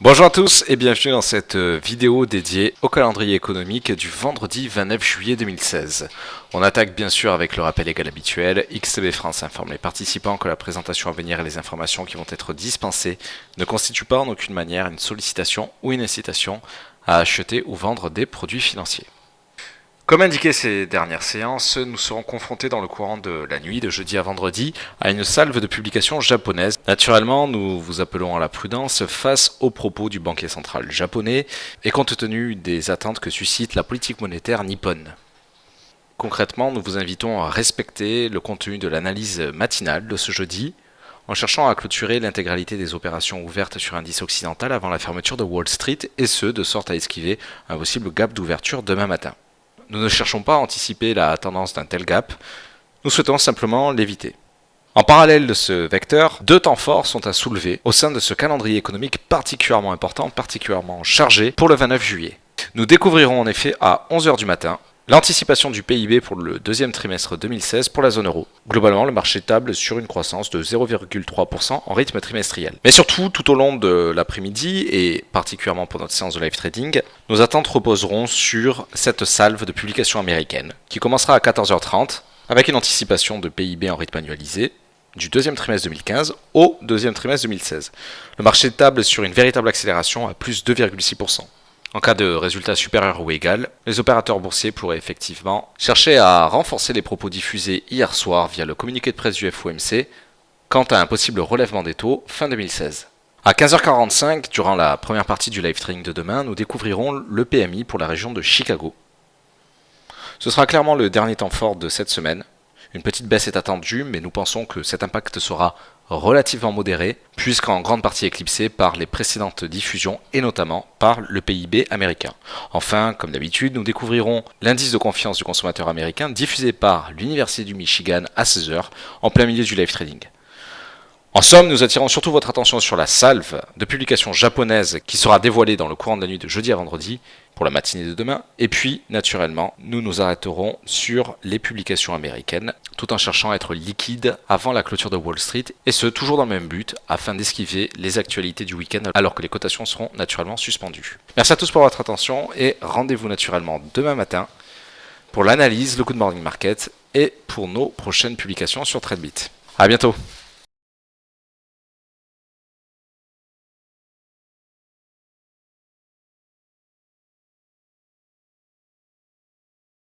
Bonjour à tous et bienvenue dans cette vidéo dédiée au calendrier économique du vendredi 29 juillet 2016. On attaque bien sûr avec le rappel égal habituel. XTB France informe les participants que la présentation à venir et les informations qui vont être dispensées ne constituent pas en aucune manière une sollicitation ou une incitation à acheter ou vendre des produits financiers. Comme indiqué ces dernières séances, nous serons confrontés dans le courant de la nuit, de jeudi à vendredi, à une salve de publications japonaises. Naturellement, nous vous appelons à la prudence face aux propos du banquier central japonais et compte tenu des attentes que suscite la politique monétaire nippone. Concrètement, nous vous invitons à respecter le contenu de l'analyse matinale de ce jeudi, en cherchant à clôturer l'intégralité des opérations ouvertes sur indice occidental avant la fermeture de Wall Street, et ce, de sorte à esquiver un possible gap d'ouverture demain matin. Nous ne cherchons pas à anticiper la tendance d'un tel gap, nous souhaitons simplement l'éviter. En parallèle de ce vecteur, deux temps forts sont à soulever au sein de ce calendrier économique particulièrement important, particulièrement chargé pour le 29 juillet. Nous découvrirons en effet à 11h du matin l'anticipation du PIB pour le deuxième trimestre 2016 pour la zone euro. Globalement, le marché table sur une croissance de 0,3% en rythme trimestriel. Mais surtout, tout au long de l'après-midi, et particulièrement pour notre séance de live trading, nos attentes reposeront sur cette salve de publications américaines, qui commencera à 14h30, avec une anticipation de PIB en rythme annualisé, du deuxième trimestre 2015 au deuxième trimestre 2016. Le marché table sur une véritable accélération à plus 2,6%. En cas de résultat supérieur ou égal, les opérateurs boursiers pourraient effectivement chercher à renforcer les propos diffusés hier soir via le communiqué de presse du FOMC quant à un possible relèvement des taux fin 2016. À 15h45, durant la première partie du live trading de demain, nous découvrirons le PMI pour la région de Chicago. Ce sera clairement le dernier temps fort de cette semaine. Une petite baisse est attendue, mais nous pensons que cet impact sera relativement modéré, puisqu'en grande partie éclipsé par les précédentes diffusions et notamment par le PIB américain. Enfin, comme d'habitude, nous découvrirons l'indice de confiance du consommateur américain diffusé par l'Université du Michigan à 16h, en plein milieu du live trading. En somme, nous attirons surtout votre attention sur la salve de publications japonaises qui sera dévoilée dans le courant de la nuit de jeudi à vendredi pour la matinée de demain. Et puis, naturellement, nous nous arrêterons sur les publications américaines tout en cherchant à être liquide avant la clôture de Wall Street, et ce, toujours dans le même but, afin d'esquiver les actualités du week-end alors que les cotations seront naturellement suspendues. Merci à tous pour votre attention et rendez-vous naturellement demain matin pour l'analyse, le Good Morning Market et pour nos prochaines publications sur TradeBit. À bientôt.